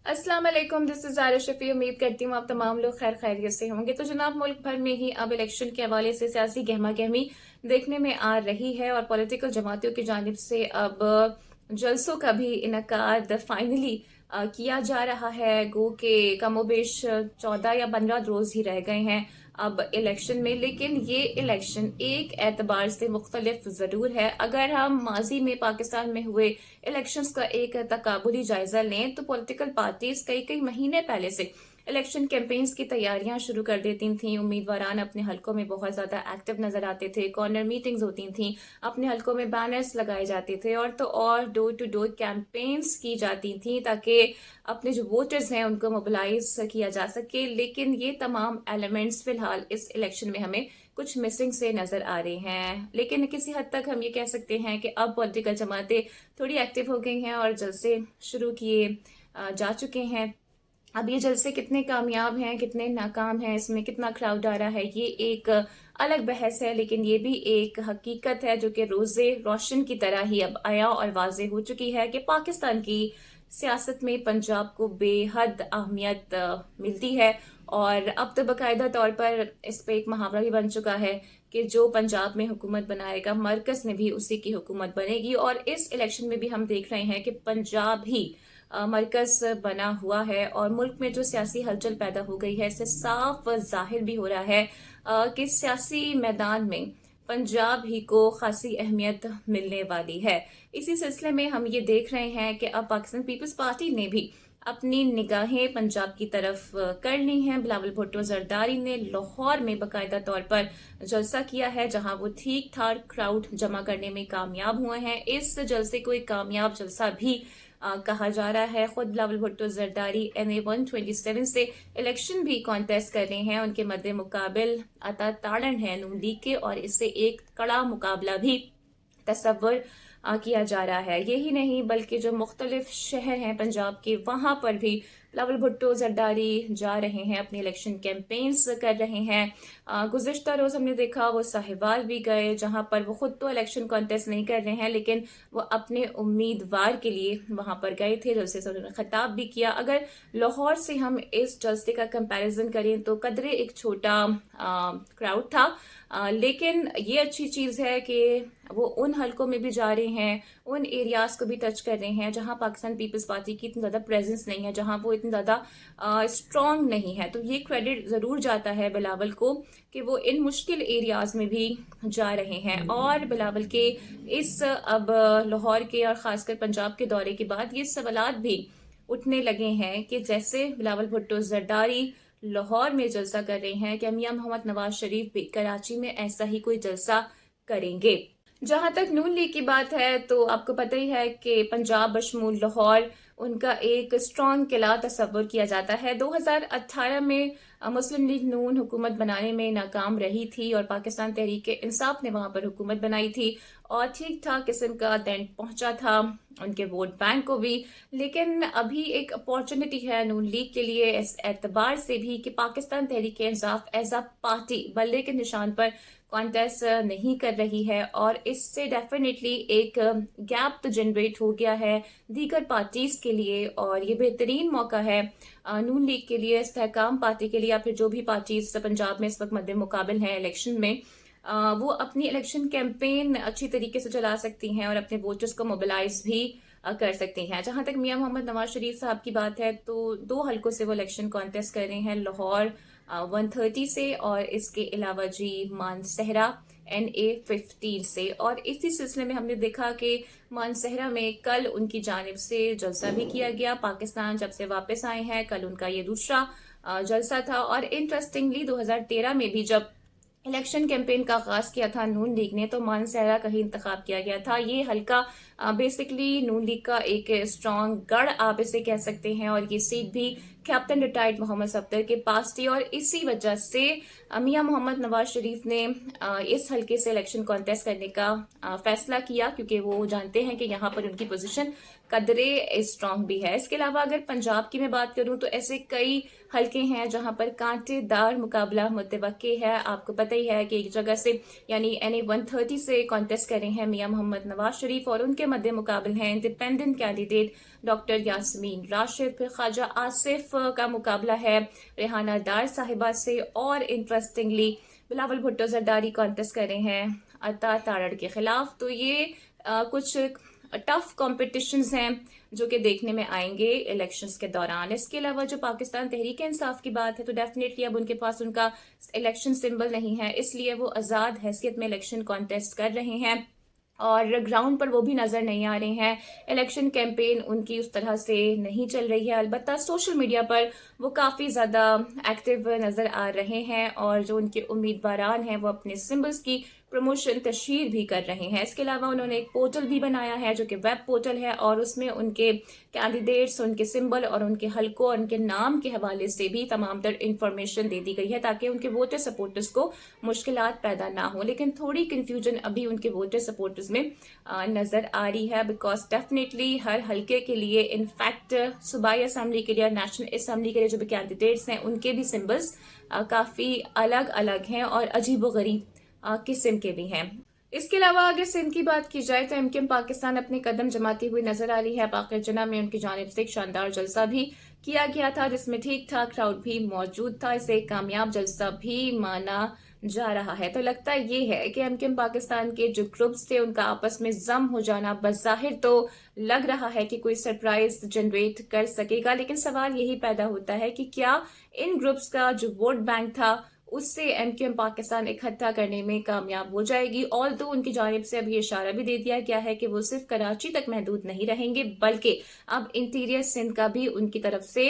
अस्सलाम वालेकुम, this is Zaara Shafi. उम्मीद करती हूँ आप तमाम लोग खैर खैरियत से होंगे। तो जनाब, मुल्क भर में ही अब इलेक्शन के हवाले से सियासी गहमा गहमी देखने में आ रही है और पॉलिटिकल जमातियों की जानिब से अब जलसों का भी इनकाद फाइनली किया जा रहा है। गो के कमोबेश 14 या 15 रोज ही रह गए हैं अब इलेक्शन में, लेकिन ये इलेक्शन एक एतबार से मुख्तलिफ ज़रूर है। अगर हम माजी में पाकिस्तान में हुए इलेक्शंस का एक तकाबुली जायजा लें तो पॉलिटिकल पार्टीज कई कई महीने पहले से इलेक्शन कैंपेन्स की तैयारियां शुरू कर देती थीं। उम्मीदवारान अपने हलकों में बहुत ज्यादा एक्टिव नजर आते थे, कॉर्नर मीटिंग्स होती थीं, अपने हलकों में बैनर्स लगाए जाते थे और तो और डोर टू डोर कैंपेन्स की जाती थी ताकि अपने जो वोटर्स हैं उनको मोबिलाइज किया जा सके। लेकिन ये तमाम एलिमेंट्स फिलहाल इस इलेक्शन में हमें कुछ मिसिंग से नजर आ रहे हैं। लेकिन किसी हद तक हम ये कह सकते हैं कि अब पॉलिटिकल जमातें थोड़ी एक्टिव हो गई हैं और जलसे शुरू किए जा चुके हैं। अब ये जलसे कितने कामयाब हैं, कितने नाकाम हैं, इसमें कितना क्राउड आ रहा है, ये एक अलग बहस है। लेकिन ये भी एक हकीकत है जो कि रोजे रोशन की तरह ही अब आया और वाजे हो चुकी है कि पाकिस्तान की सियासत में पंजाब को बेहद अहमियत मिलती है। और अब तो बाकायदा तौर पर इस पे एक मुहावरा भी बन चुका है कि जो पंजाब में हुकूमत बनाएगा मरकज में भी उसी की हुकूमत बनेगी। और इस इलेक्शन में भी हम देख रहे हैं कि पंजाब ही मरकज बना हुआ है और मुल्क में जो सियासी हलचल पैदा हो गई है इससे साफ जाहिर भी हो रहा है कि सियासी मैदान में पंजाब ही को खासी अहमियत मिलने वाली है। इसी सिलसिले में हम ये देख रहे हैं कि अब पाकिस्तान पीपल्स पार्टी ने भी अपनी निगाहें पंजाब की तरफ कर ली हैं। बिलावल भुट्टो जरदारी ने लाहौर में बाकायदा तौर पर जलसा किया है जहां वो ठीक ठाक क्राउड जमा करने में कामयाब हुए हैं। इस जलसे को एक कामयाब जलसा भी कहा जा रहा है। खुद बिलावल भुट्टो जरदारी NA 127 से इलेक्शन भी कॉन्टेस्ट कर रहे हैं। उनके मद्दे मुकाबिल अता ताड़न है नून लीग के और इससे एक कड़ा मुकाबला भी तस्वर किया जा रहा है। यही नहीं बल्कि जो मुख्तलिफ शहर हैं पंजाब के वहां पर भी बिलावल भुट्टो जरदारी जा रहे हैं, अपने इलेक्शन कैंपेन्स कर रहे हैं। गुज़िश्ता रोज हमने देखा वो साहिवाल भी गए जहां पर वो खुद तो इलेक्शन कॉन्टेस्ट नहीं कर रहे हैं लेकिन वो अपने उम्मीदवार के लिए वहां पर गए थे, जलसे से उन्होंने खिताब भी किया। अगर लाहौर से हम इस जलसे का कंपैरिजन करें तो कदरे एक छोटा क्राउड था, लेकिन ये अच्छी चीज़ है कि वो उन हलकों में भी जा रहे हैं, उन एरियाज को भी टच कर रहे हैं जहां पाकिस्तान पीपल्स पार्टी की इतनी ज़्यादा प्रेजेंस नहीं है, जहां वो इतनी ज़्यादा स्ट्रॉन्ग नहीं है। तो ये क्रेडिट ज़रूर जाता है बिलावल को कि वो इन मुश्किल एरियाज में भी जा रहे हैं। और बिलावल के इस अब लाहौर के और ख़ासकर पंजाब के दौरे के बाद ये सवालात भी उठने लगे हैं कि जैसे बिलावल भुट्टो जरदारी लाहौर में जलसा कर रहे हैं, क्या मियां मोहम्मद नवाज शरीफ भी कराची में ऐसा ही कोई जलसा करेंगे। जहां तक नून लीग की बात है तो आपको पता ही है कि पंजाब बशमूल लाहौर उनका एक स्ट्रॉन्ग किला तस्वर किया जाता है। 2018 में मुस्लिम लीग नून हुकूमत बनाने में नाकाम रही थी और पाकिस्तान तहरीक इंसाफ ने वहां पर हुकूमत बनाई थी और ठीक ठाक किस्म का डेंट पहुंचा था उनके वोट बैंक को भी। लेकिन अभी एक अपॉर्चुनिटी है नून लीग के लिए इस एतबार से भी कि Pakistan Tehreek Insaf as a party बल्ले के निशान पर कॉन्टेस्ट नहीं कर रही है और इससे डेफिनेटली एक गैप तो जनरेट हो गया है दीगर पार्टीज के लिए। और ये बेहतरीन मौका है नून लीग के लिए, इस्तेहकाम पार्टी के लिए या फिर जो भी पार्टीज पंजाब में इस वक्त मद्दे मुकाबिल हैं इलेक्शन में, वो अपनी इलेक्शन कैंपेन अच्छी तरीके से चला सकती हैं और अपने वोटर्स को मोबिलाइज भी कर सकती हैं। जहां तक मियां मोहम्मद नवाज शरीफ साहब की बात है तो 2 हलकों से वो इलेक्शन कॉन्टेस्ट कर रहे हैं, लाहौर 130 से और इसके अलावा जी मानसहरा NA 15 से। और इसी सिलसिले में हमने देखा कि मानसहरा में कल उनकी जानिब से जलसा भी किया गया। पाकिस्तान जब से वापस आए हैं कल उनका ये दूसरा जलसा था। और इंटरेस्टिंगली 2013 में भी जब इलेक्शन कैंपेन का आगाज किया था नून लीग ने तो मानसहरा का ही इंतखाब किया गया था। ये हल्का बेसिकली नून लीग का एक स्ट्रॉन्ग गढ़ आप इसे कह सकते हैं और ये सीट भी कैप्टन रिटायर्ड मोहम्मद सफ्दर के पास थी। और इसी वजह से मियां मोहम्मद नवाज शरीफ ने इस हल्के से इलेक्शन कॉन्टेस्ट करने का फैसला किया क्योंकि वो जानते हैं कि यहाँ पर उनकी पोजीशन कदरे स्ट्रॉन्ग भी है। इसके अलावा अगर पंजाब की मैं बात करूं तो ऐसे कई हल्के हैं जहां पर कांटेदार मुकाबला मुतवक्के है। आपको ही है कि एक जगह से यानी NA 130 से कॉन्टेस्ट कर रहे हैं मियां मोहम्मद नवाज शरीफ और उनके मद्द मुकाबल हैं independent candidate doctor Yasmeen Rashid, फिर ख्वाजा आसिफ का मुकाबला है रेहाना डार साहिबा से, और इंटरेस्टिंगली बिलावल भुट्टो जरदारी कॉन्टेस्ट कर रहे हैं अता तारड़ के खिलाफ। तो ये कुछ टफ कॉम्पिटिशन्स हैं जो कि देखने में आएंगे इलेक्शंस के दौरान। इसके अलावा जो पाकिस्तान तहरीक इंसाफ की बात है, तो डेफिनेटली अब उनके पास उनका इलेक्शन सिंबल नहीं है, इसलिए वो आज़ाद हैसियत में इलेक्शन कॉन्टेस्ट कर रहे हैं और ग्राउंड पर वो भी नज़र नहीं आ रहे हैं। इलेक्शन कैंपेन उनकी उस तरह से नहीं चल रही है, अलबत्ता सोशल मीडिया पर वो काफ़ी ज़्यादा एक्टिव नज़र आ रहे हैं और जो उनके उम्मीदवारान हैं वो अपने सिंबल्स की प्रमोशन तशहीर भी कर रहे हैं। इसके अलावा उन्होंने एक पोर्टल भी बनाया है जो कि वेब पोर्टल है, और उसमें उनके कैंडिडेट्स, उनके सिंबल और उनके हलकों और उनके नाम के हवाले से भी तमाम तर इंफॉर्मेशन दे दी गई है ताकि उनके वोटर सपोर्टर्स को मुश्किलात पैदा ना हो। लेकिन थोड़ी कन्फ्यूजन अभी उनके वोटर सपोर्टर्स में नज़र आ रही है, बिकॉज डेफिनेटली हर हलके के लिए, इनफैक्ट सूबाई असम्बली के लिए और नेशनल असम्बली के लिए जो भी कैंडिडेट्स हैं उनके भी सिंबल्स काफ़ी अलग अलग हैं और अजीबोगरीब किस्म के भी हैं। इसके अलावा अगर सिंध की बात की जाए तो एमकेएम पाकिस्तान अपने कदम जमाती हुई नजर आ रही है। पाकिर जना में उनकी जानिब से एक शानदार जलसा भी किया गया था जिसमें ठीक ठाक क्राउड भी मौजूद था। इसे एक कामयाब जलसा भी माना जा रहा है। तो लगता ये है कि एमकेएम पाकिस्तान के जो ग्रुप्स थे उनका आपस में जम हो जाना बज़ाहिर तो लग रहा है कि कोई सरप्राइज जनरेट कर सकेगा, लेकिन सवाल यही पैदा होता है कि क्या इन ग्रुप्स का जो वोट बैंक था उससे एमकेएम पाकिस्तान इकट्ठा करने में कामयाब हो जाएगी। और तो उनकी जानिब से अभी इशारा भी दे दिया गया है कि वो सिर्फ कराची तक महदूद नहीं रहेंगे, बल्कि अब इंटीरियर सिंध का भी उनकी तरफ से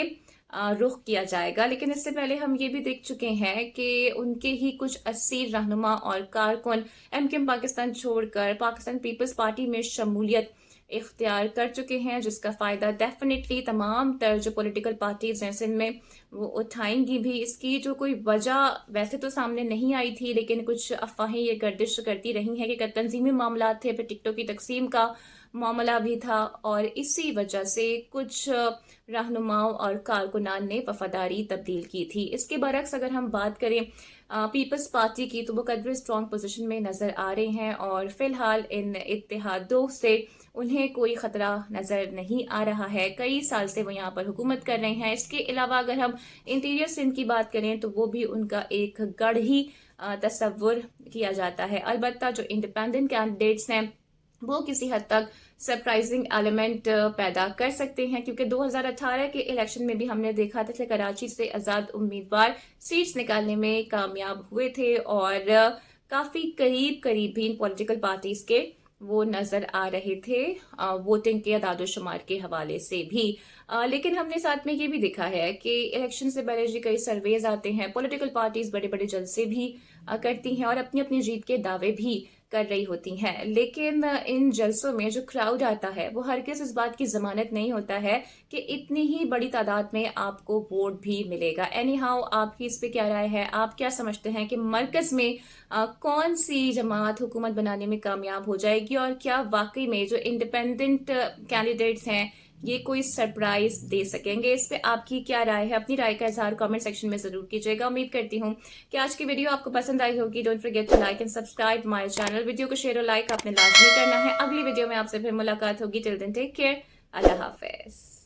रुख किया जाएगा। लेकिन इससे पहले हम ये भी देख चुके हैं कि उनके ही कुछ असीर रहनुमा और कारकुन एमकेएम पाकिस्तान छोड़कर पाकिस्तान पीपल्स पार्टी में शमूलियत इख्तियार कर चुके हैं, जिसका फ़ायदा डेफिनेटली तमाम तर जो पॉलिटिकल पार्टीज हैं सिंध में वो उठाएंगी भी। इसकी जो कोई वजह वैसे तो सामने नहीं आई थी, लेकिन कुछ अफवाहें ये गर्दिश करती रही हैं कि तंजीमी मामला थे, फिर टिकटों की तकसीम का मामला भी था, और इसी वजह से कुछ रहनुमाओं और कारकुनान ने वफादारी तब्दील की थी। इसके बरक्स अगर हम बात करें पीपल्स पार्टी की, तो वो कदर स्ट्रॉन्ग पोजीशन में नज़र आ रहे हैं और फिलहाल इन इत्तेहादों से उन्हें कोई ख़तरा नज़र नहीं आ रहा है। कई साल से वो यहाँ पर हुकूमत कर रहे हैं। इसके अलावा अगर हम इंटीरियर सिंध की बात करें तो वो भी उनका एक गढ़ ही तस्वुर किया जाता है। अलबत्ता जो इंडिपेंडेंट कैंडिडेट्स हैं वो किसी हद तक सरप्राइजिंग एलिमेंट पैदा कर सकते हैं, क्योंकि 2018 के इलेक्शन में भी हमने देखा था कि कराची से आज़ाद उम्मीदवार सीट्स निकालने में कामयाब हुए थे और काफ़ी करीब करीब भी इन पॉलिटिकल पार्टीज के वो नज़र आ रहे थे वोटिंग के अदाद-ओ-शुमार के हवाले से भी। लेकिन हमने साथ में ये भी देखा है कि इलेक्शन से पहले जी कई सर्वेज आते हैं, पॉलिटिकल पार्टीज बड़े बड़े जलसे भी करती हैं और अपनी अपनी जीत के दावे भी कर रही होती हैं, लेकिन इन जलसों में जो क्राउड आता है वो हरगिज़ इस बात की जमानत नहीं होता है कि इतनी ही बड़ी तादाद में आपको वोट भी मिलेगा। एनी हाउ, आपकी इस पे क्या राय है? आप क्या समझते हैं कि मरकज में कौन सी जमात हुकूमत बनाने में कामयाब हो जाएगी, और क्या वाकई में जो इंडिपेंडेंट कैंडिडेट्स हैं ये कोई सरप्राइज दे सकेंगे? इस पे आपकी क्या राय है? अपनी राय का इजहार कमेंट सेक्शन में जरूर कीजिएगा। उम्मीद करती हूँ कि आज की वीडियो आपको पसंद आई होगी। Don't forget to like and subscribe my channel. Video को शेयर और लाइक आपने लाजमी करना है। अगली वीडियो में आपसे फिर मुलाकात होगी। टिल देन टेक केयर, अल्लाह हाफिज।